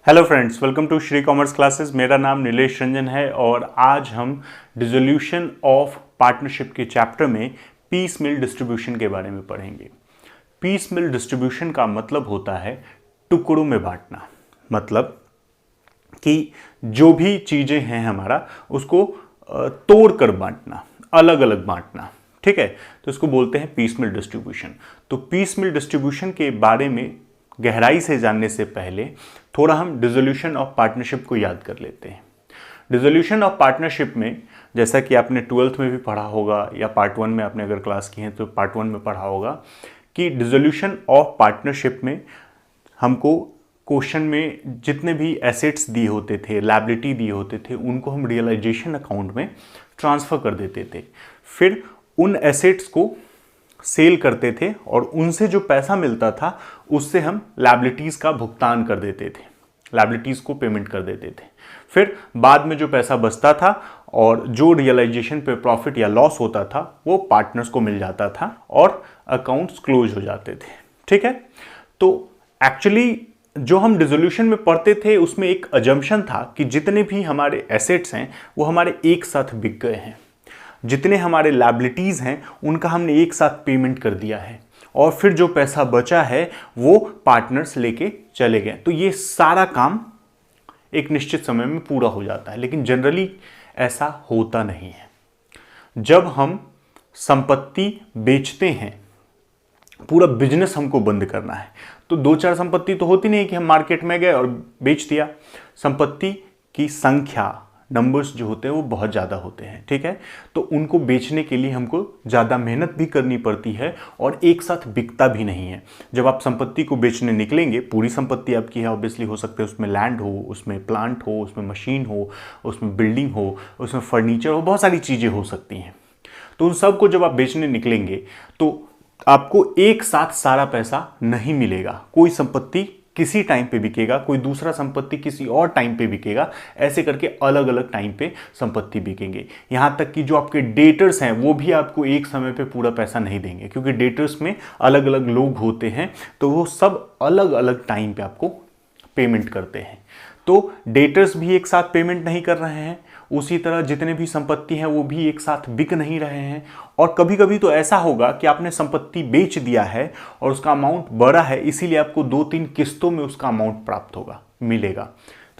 Hello friends, welcome to Shri commerce classes. मेरा नाम नीलेश रंजन है और आज हम डिसोल्यूशन ऑफ पार्टनरशिप के चैप्टर में पीस मिल डिस्ट्रीब्यूशन के बारे में पढ़ेंगे। पीस मिल डिस्ट्रीब्यूशन का मतलब होता है टुकड़ों में बांटना। मतलब कि जो भी चीज़ें हैं हमारा उसको तोड़ कर बांटना, अलग अलग बांटना। ठीक है, तो इसको बोलते हैं पीस मिल डिस्ट्रीब्यूशन। तो पीस मिल डिस्ट्रीब्यूशन के बारे में गहराई से जानने से पहले थोड़ा हम डिसोल्यूशन ऑफ पार्टनरशिप को याद कर लेते हैं। डिसोल्यूशन ऑफ पार्टनरशिप में जैसा कि आपने 12th में भी पढ़ा होगा या पार्ट 1 में आपने अगर क्लास की है तो पार्ट 1 में पढ़ा होगा कि डिसोल्यूशन ऑफ पार्टनरशिप में हमको क्वेश्चन में जितने भी एसेट्स दिए होते थे, लायबिलिटी दिए होते थे, उनको हम रियलाइजेशन अकाउंट में ट्रांसफ़र कर देते थे। फिर उन एसेट्स को सेल करते थे और उनसे जो पैसा मिलता था उससे हम लायबिलिटीज़ का भुगतान कर देते थे, लायबिलिटीज़ को पेमेंट कर देते थे। फिर बाद में जो पैसा बचता था और जो रियलाइजेशन पे प्रॉफिट या लॉस होता था वो पार्टनर्स को मिल जाता था और अकाउंट्स क्लोज हो जाते थे। ठीक है, तो एक्चुअली जो हम डिसोल्यूशन में पढ़ते थे उसमें एक अजम्पशन था कि जितने भी हमारे एसेट्स हैं वो हमारे एक साथ बिक गए हैं, जितने हमारे लायबिलिटीज़ हैं उनका हमने एक साथ पेमेंट कर दिया है और फिर जो पैसा बचा है वो पार्टनर्स लेके चले गए। तो ये सारा काम एक निश्चित समय में पूरा हो जाता है, लेकिन जनरली ऐसा होता नहीं है। जब हम संपत्ति बेचते हैं, पूरा बिजनेस हमको बंद करना है, तो दो चार संपत्ति तो होती नहीं कि हम मार्केट में गए और बेच दिया। संपत्ति की संख्या, नंबर्स जो होते हैं वो बहुत ज़्यादा होते हैं। ठीक है, तो उनको बेचने के लिए हमको ज़्यादा मेहनत भी करनी पड़ती है और एक साथ बिकता भी नहीं है। जब आप संपत्ति को बेचने निकलेंगे, पूरी संपत्ति आपकी है, ऑब्वियसली हो सकते हैं उसमें लैंड हो, उसमें प्लांट हो, उसमें मशीन हो, उसमें बिल्डिंग हो, उसमें फर्नीचर हो, बहुत सारी चीज़ें हो सकती हैं। तो उन सब को जब आप बेचने निकलेंगे तो आपको एक साथ सारा पैसा नहीं मिलेगा। कोई संपत्ति किसी टाइम पे बिकेगा, कोई दूसरा संपत्ति किसी और टाइम पे बिकेगा, ऐसे करके अलग अलग टाइम पे संपत्ति बिकेंगे। यहाँ तक कि जो आपके डेटर्स हैं वो भी आपको एक समय पे पूरा पैसा नहीं देंगे, क्योंकि डेटर्स में अलग अलग लोग होते हैं, तो वो सब अलग अलग टाइम पे आपको पेमेंट करते हैं। तो डेटर्स भी एक साथ पेमेंट नहीं कर रहे हैं, उसी तरह जितने भी संपत्ति हैं वो भी एक साथ बिक नहीं रहे हैं। और कभी कभी तो ऐसा होगा कि आपने संपत्ति बेच दिया है और उसका अमाउंट बड़ा है, इसीलिए आपको 2-3 किस्तों में उसका अमाउंट प्राप्त होगा, मिलेगा।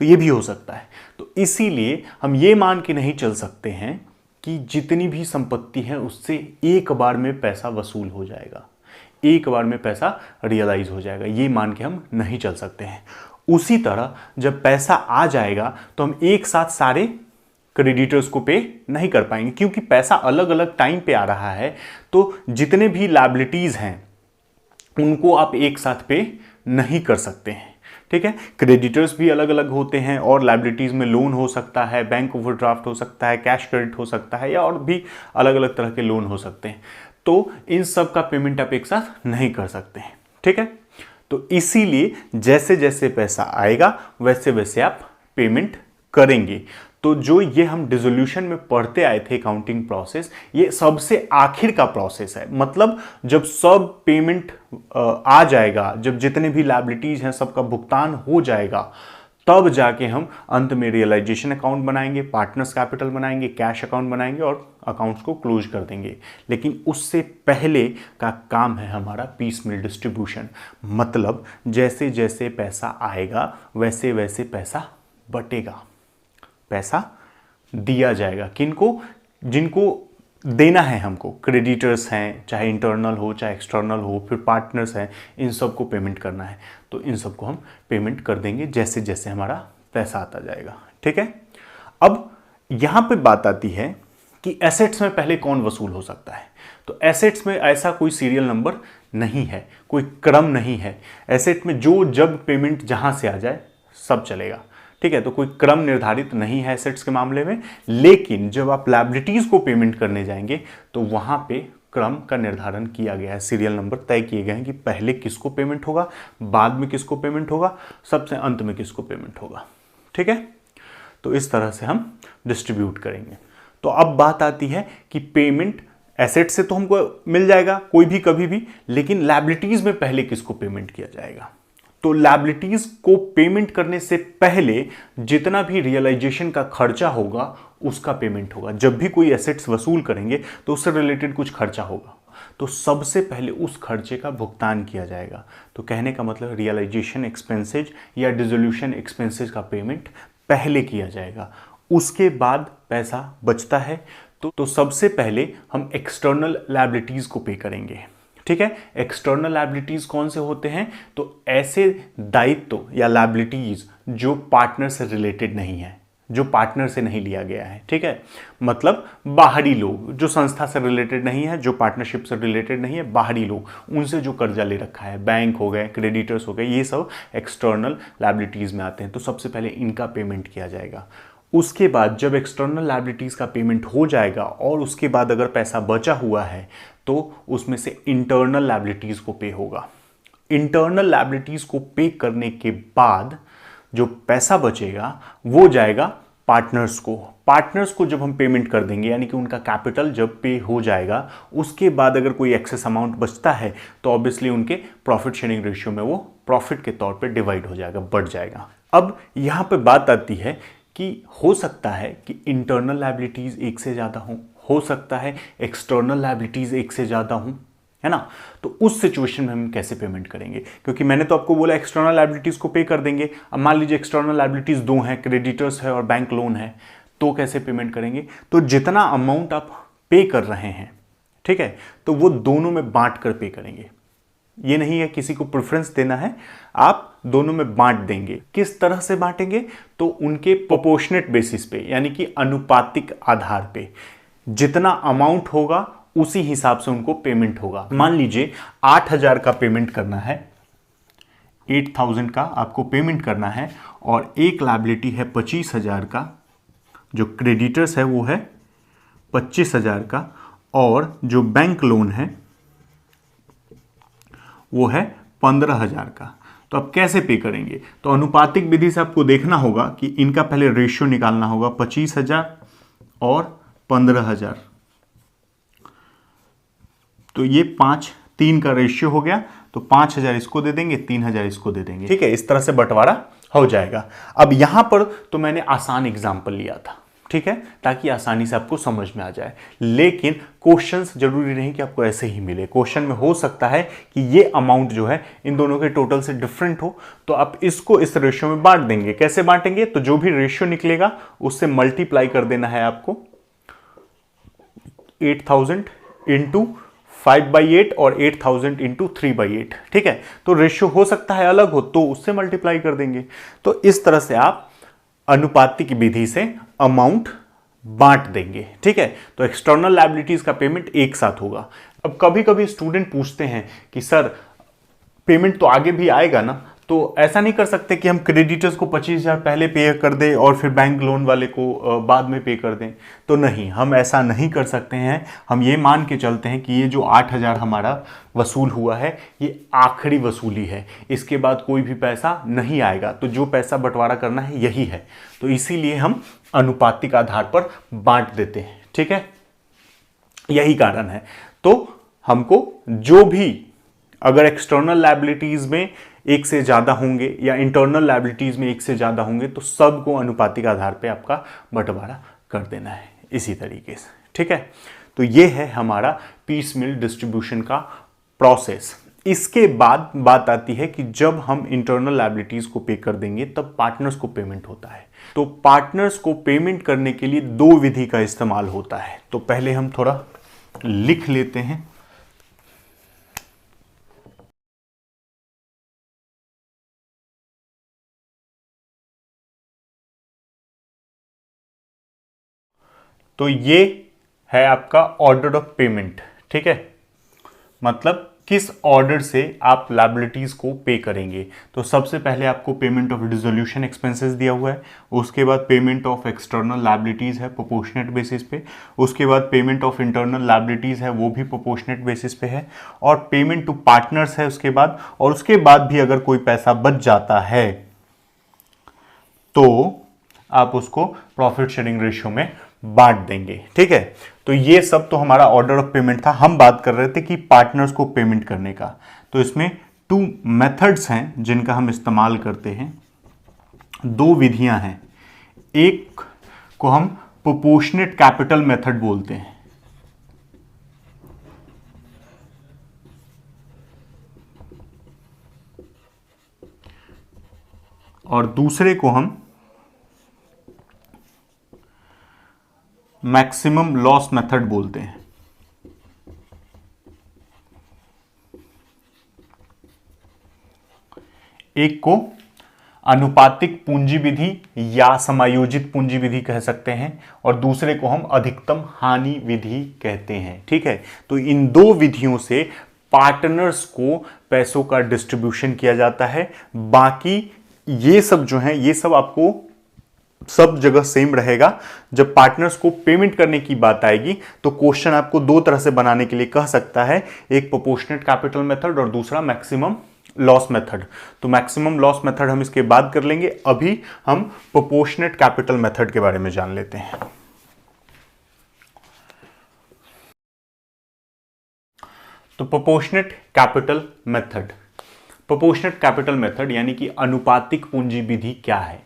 तो ये भी हो सकता है। तो इसीलिए हम ये मान के नहीं चल सकते हैं कि जितनी भी संपत्ति है उससे एक बार में पैसा वसूल हो जाएगा, एक बार में पैसा रियलाइज हो जाएगा, ये मान के हम नहीं चल सकते हैं। उसी तरह जब पैसा आ जाएगा तो हम एक साथ सारे क्रेडिटर्स को पे नहीं कर पाएंगे, क्योंकि पैसा अलग अलग टाइम पे आ रहा है। तो जितने भी लायबिलिटीज हैं उनको आप एक साथ पे नहीं कर सकते हैं। ठीक है, क्रेडिटर्स भी अलग अलग होते हैं और लायबिलिटीज में लोन हो सकता है, बैंक ओवरड्राफ्ट हो सकता है, कैश क्रेडिट हो सकता है, या और भी अलग अलग तरह के लोन हो सकते हैं। तो इन सब का पेमेंट आप एक साथ नहीं कर सकते हैं। ठीक है, तो इसीलिए जैसे जैसे पैसा आएगा वैसे वैसे आप पेमेंट करेंगे। तो जो ये हम डिसोल्यूशन में पढ़ते आए थे अकाउंटिंग प्रोसेस, ये सबसे आखिर का प्रोसेस है। मतलब जब सब पेमेंट आ जाएगा, जब जितने भी लायबिलिटीज हैं सबका भुगतान हो जाएगा, तब जाके हम अंत में रियलाइजेशन अकाउंट बनाएंगे, पार्टनर्स कैपिटल बनाएंगे, कैश अकाउंट बनाएंगे और अकाउंट्स को क्लोज कर देंगे। लेकिन उससे पहले का काम है हमारा पीस मिल डिस्ट्रीब्यूशन। मतलब जैसे जैसे पैसा आएगा वैसे वैसे पैसा बटेगा, पैसा दिया जाएगा। किनको? जिनको देना है हमको, क्रेडिटर्स हैं, चाहे इंटरनल हो चाहे एक्सटर्नल हो, फिर पार्टनर्स हैं, इन सब को पेमेंट करना है। तो इन सब को हम पेमेंट कर देंगे जैसे जैसे हमारा पैसा आता जाएगा। ठीक है, अब यहाँ पे बात आती है कि एसेट्स में पहले कौन वसूल हो सकता है। तो एसेट्स में ऐसा कोई सीरियल नंबर नहीं है, कोई क्रम नहीं है। एसेट में जो जब पेमेंट जहाँ से आ जाए सब चलेगा। ठीक है, तो कोई क्रम निर्धारित नहीं है एसेट्स के मामले में। लेकिन जब आप लायबिलिटीज को पेमेंट करने जाएंगे तो वहां पे क्रम का निर्धारण किया गया है, सीरियल नंबर तय किए गए हैं कि पहले किसको पेमेंट होगा, बाद में किसको पेमेंट होगा, सबसे अंत में किसको पेमेंट होगा। ठीक है, तो इस तरह से हम डिस्ट्रीब्यूट करेंगे। तो अब बात आती है कि पेमेंट एसेट से तो हमको मिल जाएगा कोई भी कभी भी, लेकिन लायबिलिटीज में पहले किसको पेमेंट किया जाएगा। तो लायबिलिटीज को पेमेंट करने से पहले जितना भी रियलाइजेशन का खर्चा होगा उसका पेमेंट होगा। जब भी कोई एसेट्स वसूल करेंगे तो उससे रिलेटेड कुछ खर्चा होगा, तो सबसे पहले उस खर्चे का भुगतान किया जाएगा। तो कहने का मतलब रियलाइजेशन एक्सपेंसेज या डिसोल्यूशन एक्सपेंसेज का पेमेंट पहले किया जाएगा, उसके बाद पैसा बचता है तो सबसे पहले हम एक्सटर्नल लायबिलिटीज को पे करेंगे। ठीक है, एक्सटर्नल लायबिलिटीज कौन से होते हैं? तो ऐसे दायित्व या लायबिलिटीज जो पार्टनर से रिलेटेड नहीं है, जो पार्टनर से नहीं लिया गया है। ठीक है, मतलब बाहरी लोग जो संस्था से रिलेटेड नहीं है, जो पार्टनरशिप से रिलेटेड नहीं है, बाहरी लोग, उनसे जो कर्जा ले रखा है, बैंक हो गए, क्रेडिटर्स हो गए, ये सब एक्सटर्नल लायबिलिटीज में आते हैं। तो सबसे पहले इनका पेमेंट किया जाएगा। उसके बाद जब एक्सटर्नल लायबिलिटीज का पेमेंट हो जाएगा और उसके बाद अगर पैसा बचा हुआ है तो उसमें से इंटरनल लायबिलिटीज को पे होगा। इंटरनल लायबिलिटीज को पे करने के बाद जो पैसा बचेगा वो जाएगा पार्टनर्स को। पार्टनर्स को जब हम पेमेंट कर देंगे, यानी कि उनका कैपिटल जब पे हो जाएगा, उसके बाद अगर कोई एक्सेस अमाउंट बचता है तो ऑब्वियसली उनके प्रॉफिट शेयरिंग रेशियो में वो प्रॉफिट के तौर पे डिवाइड हो जाएगा, बढ़ जाएगा। अब यहाँ पे बात आती है कि हो सकता है कि इंटरनल लायबिलिटीज एक से ज़्यादा हो सकता है एक्सटर्नल लायबिलिटीज एक से ज़्यादा हों, है ना। तो उस सिचुएशन में हम कैसे पेमेंट करेंगे? क्योंकि मैंने तो आपको बोला एक्सटर्नल लायबिलिटीज को पे कर देंगे। अब मान लीजिए एक्सटर्नल लायबिलिटीज दो हैं, क्रेडिटर्स है और बैंक लोन है, तो कैसे पेमेंट करेंगे? तो जितना अमाउंट आप पे कर रहे हैं, ठीक है, तो वो दोनों में बांट कर पे करेंगे। ये नहीं है किसी को प्रेफरेंस देना है, आप दोनों में बांट देंगे। किस तरह से बांटेंगे? तो उनके प्रोपोर्शनेट बेसिस पे, यानी कि अनुपातिक आधार पे जितना अमाउंट होगा उसी हिसाब से उनको पेमेंट होगा। मान लीजिए 8,000 का पेमेंट करना है, 8,000 का आपको पेमेंट करना है और एक लायबिलिटी है 25,000 का, जो क्रेडिटर्स है वो है 25,000 का, और जो बैंक लोन है वो है 15,000 का। तो अब कैसे पे करेंगे? तो अनुपातिक विधि से आपको देखना होगा कि इनका पहले रेशियो निकालना होगा, 25,000 और 15,000। तो ये 5-3 का रेशियो हो गया, तो 5,000 इसको दे देंगे, 3,000 इसको दे देंगे। ठीक है, इस तरह से बंटवारा हो जाएगा। अब यहां पर तो मैंने आसान एग्जाम्पल लिया था, ठीक है, ताकि आसानी से आपको समझ में आ जाए। लेकिन क्वेश्चंस जरूरी नहीं कि आपको ऐसे ही मिले। क्वेश्चन में हो सकता है कि ये अमाउंट जो है इन दोनों के टोटल से डिफरेंट हो, तो आप इसको इस रेशियो में बांट देंगे। कैसे बांटेंगे? तो जो भी रेशियो निकलेगा उससे मल्टीप्लाई कर देना है आपको, 8,000 इंटू 5/8 और 8,000 इंटू 3/8। ठीक है, तो रेशियो हो सकता है अलग हो, तो उससे मल्टीप्लाई कर देंगे। तो इस तरह से आप अनुपातिक विधि से अमाउंट बांट देंगे। ठीक है, तो एक्सटर्नल लायबिलिटीज का पेमेंट एक साथ होगा। अब कभी कभी स्टूडेंट पूछते हैं कि सर पेमेंट तो आगे भी आएगा ना, तो ऐसा नहीं कर सकते कि हम क्रेडिटर्स को 25,000 पहले पे कर दें और फिर बैंक लोन वाले को बाद में पे कर दें? तो नहीं, हम ऐसा नहीं कर सकते हैं। हम ये मान के चलते हैं कि ये जो 8,000 हमारा वसूल हुआ है ये आखिरी वसूली है, इसके बाद कोई भी पैसा नहीं आएगा। तो जो पैसा बंटवारा करना है यही है, तो इसीलिए हम अनुपातिक आधार पर बांट देते हैं। ठीक है, यही कारण है। तो हमको जो भी अगर एक्सटर्नल लायबिलिटीज में एक से ज़्यादा होंगे या इंटरनल लायबिलिटीज में एक से ज़्यादा होंगे, तो सबको अनुपातिक आधार पे आपका बंटवारा कर देना है इसी तरीके से। ठीक है, तो ये है हमारा पीस मिल डिस्ट्रीब्यूशन का प्रोसेस। इसके बाद बात आती है कि जब हम इंटरनल लायबिलिटीज को पे कर देंगे तब पार्टनर्स को पेमेंट होता है। तो पार्टनर्स को पेमेंट करने के लिए दो विधि का इस्तेमाल होता है। तो पहले हम थोड़ा लिख लेते हैं। तो ये है आपका ऑर्डर ऑफ पेमेंट। ठीक है, मतलब किस ऑर्डर से आप लायबिलिटीज को पे करेंगे। तो सबसे पहले आपको पेमेंट ऑफ डिसोल्यूशन एक्सपेंसेस दिया हुआ है, उसके बाद पेमेंट ऑफ एक्सटर्नल लायबिलिटीज है प्रोपोर्शनेट बेसिस पे, उसके बाद पेमेंट ऑफ इंटरनल लायबिलिटीज है वो भी प्रोपोर्शनेट बेसिस पे है, और पेमेंट टू पार्टनर्स है उसके बाद, और उसके बाद भी अगर कोई पैसा बच जाता है तो आप उसको प्रॉफिट शेयरिंग रेशियो में बांट देंगे। ठीक है, तो ये सब तो हमारा ऑर्डर ऑफ पेमेंट था। हम बात कर रहे थे कि पार्टनर्स को पेमेंट करने का। तो इसमें टू मेथड्स हैं जिनका हम इस्तेमाल करते हैं, दो विधियां हैं। एक को हम प्रोपोर्शनेट कैपिटल मेथड बोलते हैं, और दूसरे को हम मैक्सिमम लॉस मेथड बोलते हैं। एक को अनुपातिक पूंजी विधि या समायोजित पूंजी विधि कह सकते हैं, और दूसरे को हम अधिकतम हानि विधि कहते हैं। ठीक है, तो इन दो विधियों से पार्टनर्स को पैसों का डिस्ट्रीब्यूशन किया जाता है। बाकी ये सब जो है, ये सब आपको सब जगह सेम रहेगा। जब पार्टनर्स को पेमेंट करने की बात आएगी तो क्वेश्चन आपको दो तरह से बनाने के लिए कह सकता है, एक प्रोपोर्शनेट कैपिटल मेथड और दूसरा मैक्सिमम लॉस मेथड। तो मैक्सिमम लॉस मेथड हम इसके बाद कर लेंगे, अभी हम प्रोपोर्शनेट कैपिटल मेथड के बारे में जान लेते हैं। तो proportionate capital method, proportionate capital method यानी कि अनुपातिक पूंजी विधि क्या है।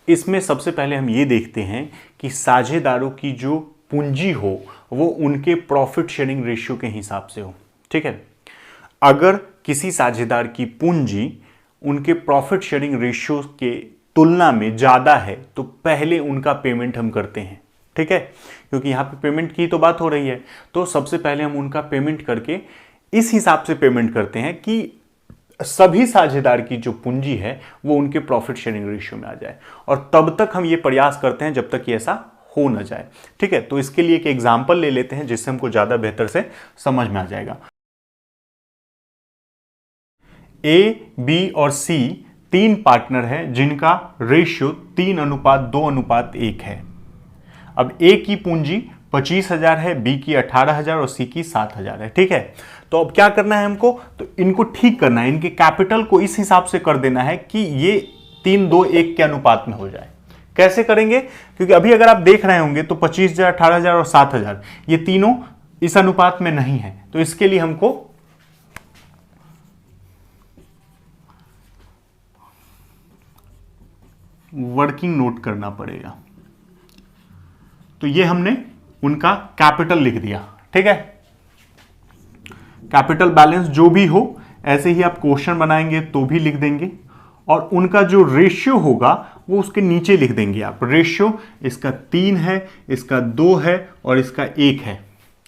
इसमें सबसे पहले हम ये देखते हैं कि साझेदारों की जो पूंजी हो वो उनके प्रॉफिट शेयरिंग रेशियो के हिसाब से हो। ठीक है, अगर किसी साझेदार की पूंजी उनके प्रॉफिट शेयरिंग रेशियो के तुलना में ज़्यादा है तो पहले उनका पेमेंट हम करते हैं। ठीक है, क्योंकि यहाँ पे पेमेंट की तो बात हो रही है, तो सबसे पहले हम उनका पेमेंट करके इस हिसाब से पेमेंट करते हैं कि सभी साझेदार की जो पूंजी है वो उनके प्रॉफिट शेयरिंग रेशियो में आ जाए, और तब तक हम ये प्रयास करते हैं जब तक ये ऐसा हो ना जाए। ठीक है, तो इसके लिए एक एग्जांपल ले लेते हैं जिससे हमको ज़्यादा बेहतर से समझ में आ जाएगा। ए, बी और सी तीन पार्टनर हैं जिनका रेशियो 3:2:1 है। अब ए की पूंजी 25,000 है, बी की 18,000 और सी की 7,000 है। ठीक है, तो अब क्या करना है हमको, तो इनको ठीक करना है, इनके कैपिटल को इस हिसाब से कर देना है कि ये 3:2:1 के अनुपात में हो जाए। कैसे करेंगे, क्योंकि अभी अगर आप देख रहे होंगे तो 25,000, 18,000 और 7,000 ये तीनों इस अनुपात में नहीं है, तो इसके लिए हमको वर्किंग नोट करना पड़ेगा। तो ये हमने उनका कैपिटल लिख दिया। ठीक है, कैपिटल बैलेंस जो भी हो ऐसे ही आप क्वेश्चन बनाएंगे तो भी लिख देंगे, और उनका जो रेशियो होगा वो उसके नीचे लिख देंगे आप। रेशियो इसका 3 है, इसका 2 है और इसका 1 है।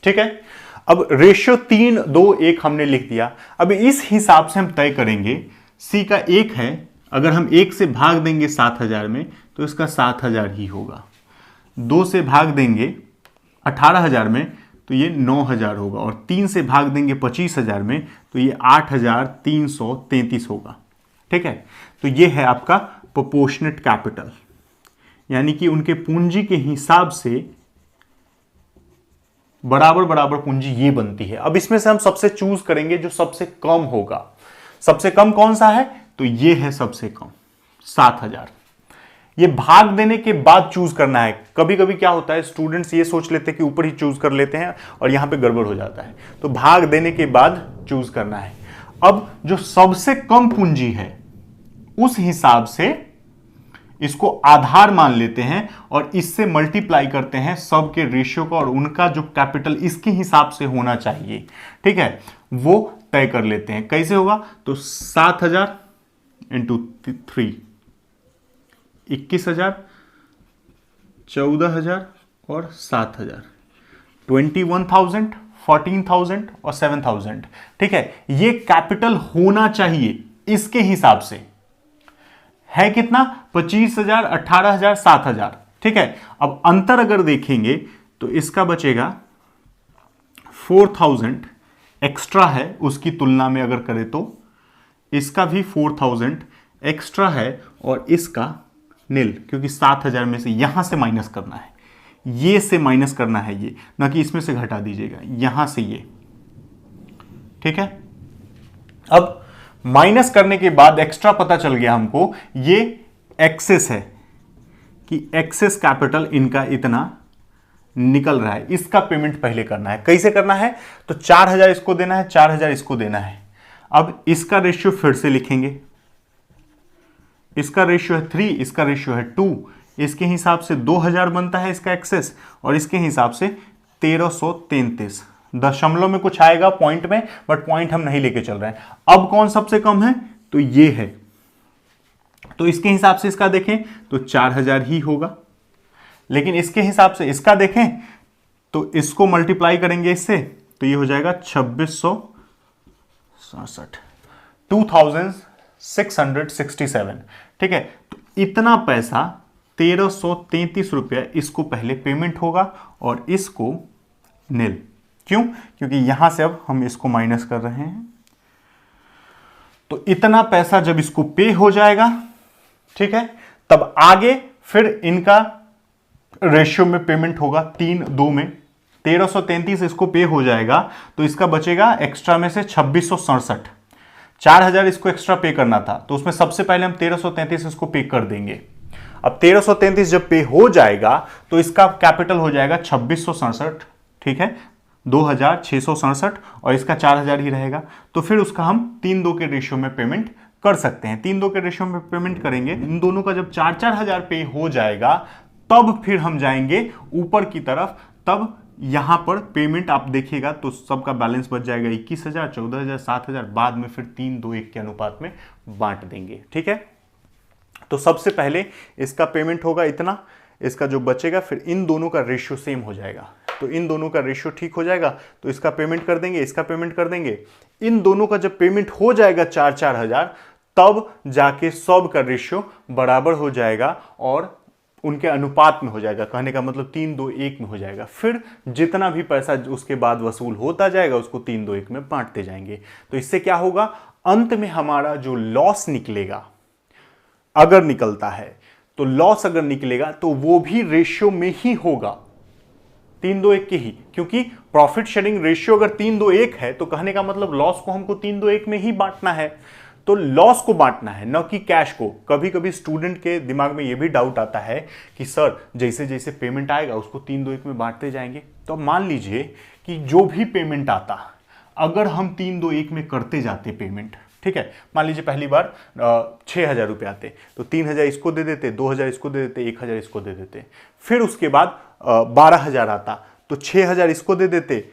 ठीक है, अब रेशियो 3:2:1 हमने लिख दिया। अब इस हिसाब से हम तय करेंगे, सी का 1 है, अगर हम 1 से भाग देंगे 7,000 में तो इसका 7,000 ही होगा। 2 से भाग देंगे 18,000 में तो ये 9,000 होगा, और 3 से भाग देंगे 25,000 में तो ये 8,333 होगा। ठीक है, तो ये है आपका प्रोपोर्शनेट कैपिटल, यानी कि उनके पूंजी के हिसाब से बराबर बराबर पूंजी ये बनती है। अब इसमें से हम सबसे चूज करेंगे जो सबसे कम होगा। सबसे कम कौन सा है, तो ये है सबसे कम 7,000। ये भाग देने के बाद चूज करना है। कभी कभी क्या होता है, स्टूडेंट्स ये सोच लेते हैं कि ऊपर ही चूज कर लेते हैं और यहां पे गड़बड़ हो जाता है, तो भाग देने के बाद चूज करना है। अब जो सबसे कम पूंजी है उस हिसाब से इसको आधार मान लेते हैं और इससे मल्टीप्लाई करते हैं सबके रेशियो का, और उनका जो कैपिटल इसके हिसाब से होना चाहिए, ठीक है, वो तय कर लेते हैं। कैसे होगा, तो 7,000 इंटू 3 21,000, 14,000 और 7,000, 21,000, 14,000 और 7,000। ठीक है, ये कैपिटल होना चाहिए इसके हिसाब से। है कितना, 25,000, 18,000, 7,000। ठीक है, अब अंतर अगर देखेंगे तो इसका बचेगा 4,000 एक्स्ट्रा है उसकी तुलना में, अगर करें तो इसका भी 4,000 एक्स्ट्रा है और इसका नील, क्योंकि 7,000 में से यहां से माइनस करना है, ये से माइनस करना है, ये ना कि इसमें से घटा दीजिएगा, यहां से ये। ठीक है, अब माइनस करने के बाद एक्स्ट्रा पता चल गया हमको, ये एक्सेस है कि एक्सेस कैपिटल इनका इतना निकल रहा है, इसका पेमेंट पहले करना है। कैसे करना है, तो 4,000 इसको देना है, 4,000 इसको देना है। अब इसका रेशियो फिर से लिखेंगे, इसका रेशियो है 3, इसका रेशियो है 2, इसके हिसाब से 2000 बनता है इसका एक्सेस, और इसके हिसाब से 1333। दशमलव में कुछ आएगा पॉइंट में, बट पॉइंट हम नहीं लेके चल रहे हैं। अब कौन सबसे कम है, तो ये है, तो इसके हिसाब से इसका देखें तो 4000 ही होगा, लेकिन इसके हिसाब से इसका देखें तो इसको मल्टीप्लाई करेंगे इससे, तो ये हो जाएगा 2667, 2667। ठीक है, तो इतना पैसा 1333 रुपया इसको पहले पेमेंट होगा और इसको नील। क्यों? क्योंकि यहां से अब हम इसको माइनस कर रहे हैं, तो इतना पैसा जब इसको पे हो जाएगा, ठीक है, तब आगे फिर इनका रेशियो में पेमेंट होगा 3-2 में। 1333 इसको पे हो जाएगा, तो इसका बचेगा एक्स्ट्रा में से 2667। 4000 इसको एक्स्ट्रा पे करना था, तो उसमें सबसे पहले हम 1333 इसको पे कर देंगे। अब 1333 जब पे हो जाएगा तो इसका कैपिटल हो जाएगा 2667, ठीक है, 2667, और इसका 4000 ही रहेगा। तो फिर उसका हम 3-2 के रेशियो में पेमेंट कर सकते हैं। 3-2 के रेशियो में पेमेंट करेंगे, इन दोनों का जब 4-4 हजार पे हो जाएगा तब फिर हम जाएंगे ऊपर की तरफ। तब यहां पर पेमेंट आप देखिएगा तो सबका बैलेंस बच जाएगा 21,000, 14,000, 7,000, बाद में फिर 3-2-1 के अनुपात में बांट देंगे। ठीक है, तो सबसे पहले इसका पेमेंट होगा इतना, इसका जो बचेगा फिर इन दोनों का रेशियो सेम हो जाएगा, तो इन दोनों का रेशियो ठीक हो जाएगा, तो इसका पेमेंट कर देंगे, इसका पेमेंट कर देंगे। इन दोनों का जब पेमेंट हो जाएगा 4-4 हजार, तब जाके सब का रेशियो बराबर हो जाएगा और उनके अनुपात में हो जाएगा। कहने का मतलब 3-2-1 में हो जाएगा। फिर जितना भी पैसा उसके बाद वसूल होता जाएगा उसको 3-2-1 में बांटते जाएंगे। तो इससे क्या होगा, अंत में हमारा जो लॉस निकलेगा, अगर निकलता है तो लॉस अगर निकलेगा तो वो भी रेशियो में ही होगा 3-2-1 के ही, क्योंकि प्रॉफिट शेयरिंग रेशियो अगर 3-2-1 है तो कहने का मतलब लॉस को हमको 3-2-1 में ही बांटना है। तो लॉस को बांटना है, न कि कैश को। कभी कभी स्टूडेंट के दिमाग में यह भी डाउट आता है कि सर जैसे जैसे पेमेंट आएगा उसको 3-2-1 में बांटते जाएंगे। तो अब मान लीजिए कि जो भी पेमेंट आता, अगर हम 3-2-1 में करते जाते पेमेंट, ठीक है, मान लीजिए पहली बार 6,000 रुपये आते तो 3,000 इसको दे देते, 2,000 इसको दे देते, 1,000 इसको दे देते। फिर उसके बाद 12,000 आता तो 6,000 इसको दे देते,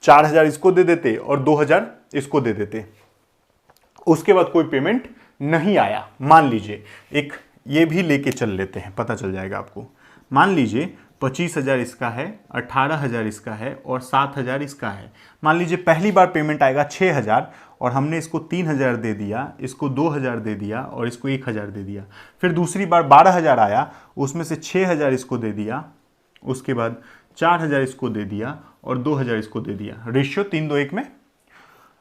4,000 इसको दे देते और 2,000 इसको दे देते। उसके बाद कोई पेमेंट नहीं आया, मान लीजिए एक ये भी लेके चल लेते हैं, पता चल जाएगा आपको। मान लीजिए 25,000 इसका है, 18,000 इसका है और 7,000 इसका है। मान लीजिए पहली बार पेमेंट आएगा 6,000 और हमने इसको 3,000 दे दिया, इसको 2,000 दे दिया और इसको 1,000 दे दिया। फिर दूसरी बार 12,000 आया, उसमें से 6,000 इसको दे दिया, उसके बाद 4,000 इसको दे दिया और 2,000 इसको दे दिया। रेशियो 3-2-1 में।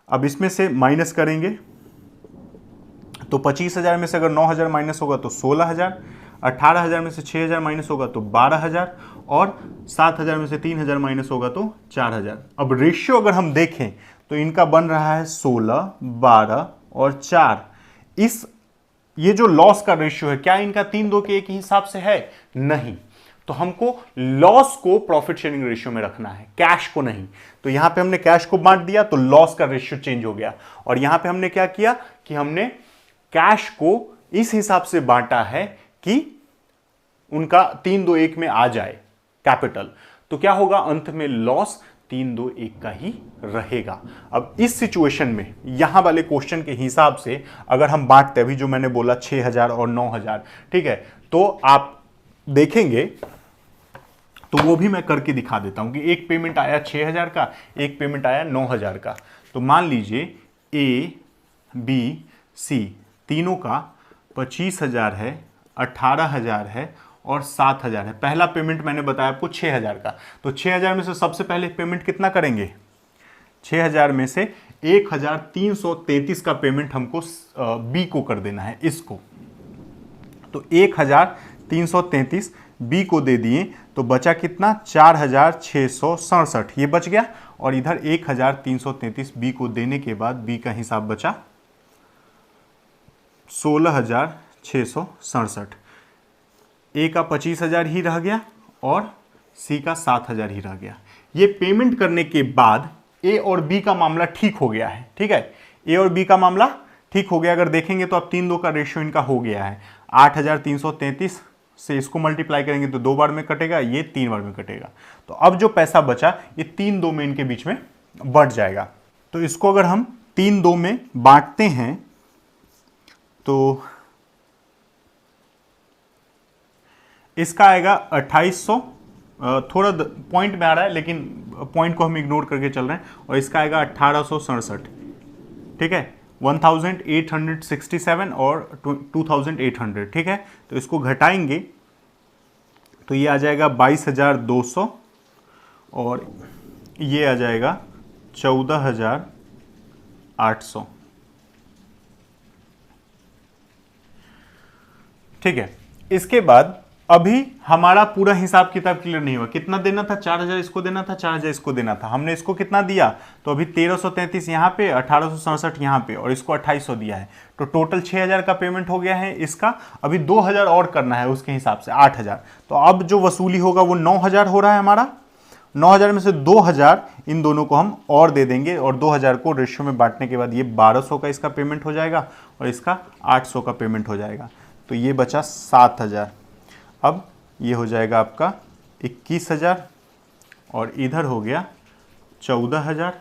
अब इसमें से माइनस करेंगे तो 25,000 में से अगर 9,000 माइनस होगा तो 16,000, 18,000 में से 6,000 माइनस होगा तो 12,000 और 7,000 में से 3,000 माइनस होगा तो 4,000। अब रेशियो अगर हम देखें तो इनका बन रहा है 16, 12 और 4। ये जो लॉस का रेशियो है, क्या इनका 3-2 के एक ही हिसाब से है? नहीं। तो हमको लॉस को प्रॉफिट शेयरिंग रेशियो में रखना है, कैश को नहीं। तो यहां पे हमने कैश को बांट दिया तो लॉस का रेशियो चेंज हो गया, और यहां पे हमने क्या किया कि हमने कैश को इस हिसाब से बांटा है कि उनका 3-2-1 में आ जाए कैपिटल। तो क्या होगा, अंत में लॉस 3-2-1 का ही रहेगा। अब इस सिचुएशन में यहां वाले क्वेश्चन के हिसाब से अगर हम बांटते, अभी जो मैंने बोला 6,000 और 9,000, ठीक है, तो आप देखेंगे तो वो भी मैं करके दिखा देता हूं कि एक पेमेंट आया 6,000 का, एक पेमेंट आया 9,000 का। तो मान लीजिए ए, बी, सी तीनों का 25,000 है, 18,000 है और 7,000 है। पहला पेमेंट मैंने बताया आपको 6,000 का। तो 6,000 में से सबसे पहले पेमेंट कितना करेंगे? 6,000 में से 1,333 का पेमेंट हमको बी को कर देना है, इसको। तो 1,333 बी को दे दिए तो बचा कितना? 4,667 ये बच गया, और इधर 1,333 बी को देने के बाद बी का हिसाब बचा 16,667। ए का 25,000 ही रह गया और सी का 7,000 ही रह गया। ये पेमेंट करने के बाद ए और बी का मामला ठीक हो गया है, ठीक है। ए और बी का मामला ठीक हो गया। अगर देखेंगे तो अब 3-2 का रेशियो इनका हो गया है। 8333 से इसको मल्टीप्लाई करेंगे तो 2 बार में कटेगा, ये 3 बार में कटेगा। तो अब जो पैसा बचा ये 3-2 में इनके बीच में बढ़ जाएगा। तो इसको अगर हम 3-2 में बांटते हैं तो इसका आएगा 2800, थोड़ा पॉइंट में आ रहा है लेकिन पॉइंट को हम इग्नोर करके चल रहे हैं, और इसका आएगा 1867। ठीक है, 1867 और 2800। ठीक है, तो इसको घटाएंगे तो ये आ जाएगा 22,200 और ये आ जाएगा 14,800। ठीक है, इसके बाद अभी हमारा पूरा हिसाब किताब क्लियर नहीं हुआ। कितना देना था? 4,000 इसको देना था, 4,000 इसको देना था। हमने इसको कितना दिया? तो अभी 1333 यहाँ पे, 1867 यहाँ पे, और इसको 2800 दिया है। तो टोटल 6,000 का पेमेंट हो गया है इसका। अभी 2,000 और करना है उसके हिसाब से, 8,000। तो अब जो वसूली होगा वो 9,000 हो रहा है हमारा। 9,000 में से 2,000 इन दोनों को हम और दे देंगे, और 2,000 को रेशियो में बांटने के बाद ये 1,200 का इसका पेमेंट हो जाएगा और इसका 800 का पेमेंट हो जाएगा। तो ये बचा 7,000। अब ये हो जाएगा आपका 21,000 और इधर हो गया 14,000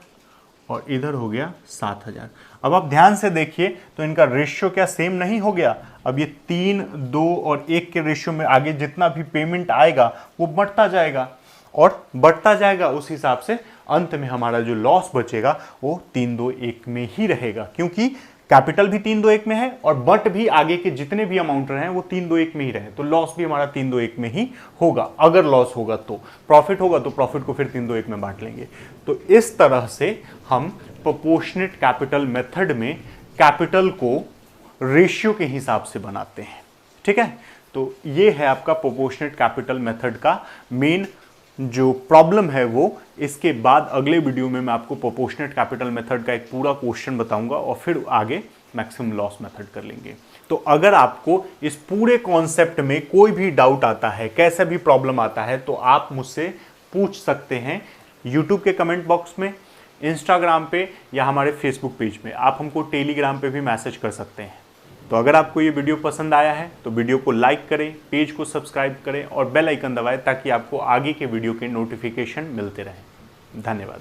और इधर हो गया 7,000। अब आप ध्यान से देखिए तो इनका रेशियो क्या सेम नहीं हो गया? अब ये 3, 2 और 1 के रेशियो में आगे जितना भी पेमेंट आएगा वो बढ़ता जाएगा और बढ़ता जाएगा। उस हिसाब से अंत में हमारा जो लॉस बचेगा वो 3-2-1 में ही रहेगा, क्योंकि कैपिटल भी 3-2-1 में है और बट भी आगे के जितने भी अमाउंट रहे हैं वो 3-2-1 में ही रहे। तो लॉस भी हमारा 3-2-1 में ही होगा। अगर लॉस होगा तो, प्रॉफिट होगा तो प्रॉफिट को फिर 3-2-1 में बांट लेंगे। तो इस तरह से हम प्रोपोर्शनेट कैपिटल मेथड में कैपिटल को रेशियो के हिसाब से बनाते हैं। ठीक है, तो ये है आपका प्रोपोर्शनेट कैपिटल मेथड का मेन जो प्रॉब्लम है वो। इसके बाद अगले वीडियो में मैं आपको प्रोपोर्शनेट कैपिटल मेथड का एक पूरा क्वेश्चन बताऊंगा और फिर आगे मैक्सिमम लॉस मेथड कर लेंगे। तो अगर आपको इस पूरे कॉन्सेप्ट में कोई भी डाउट आता है, कैसा भी प्रॉब्लम आता है, तो आप मुझसे पूछ सकते हैं यूट्यूब के कमेंट बॉक्स में, इंस्टाग्राम पे या हमारे फेसबुक पेज में। आप हमको टेलीग्राम पे भी मैसेज कर सकते हैं। तो अगर आपको ये वीडियो पसंद आया है तो वीडियो को लाइक करें, पेज को सब्सक्राइब करें और बेल आइकन दबाएं ताकि आपको आगे के वीडियो के नोटिफिकेशन मिलते रहें। धन्यवाद।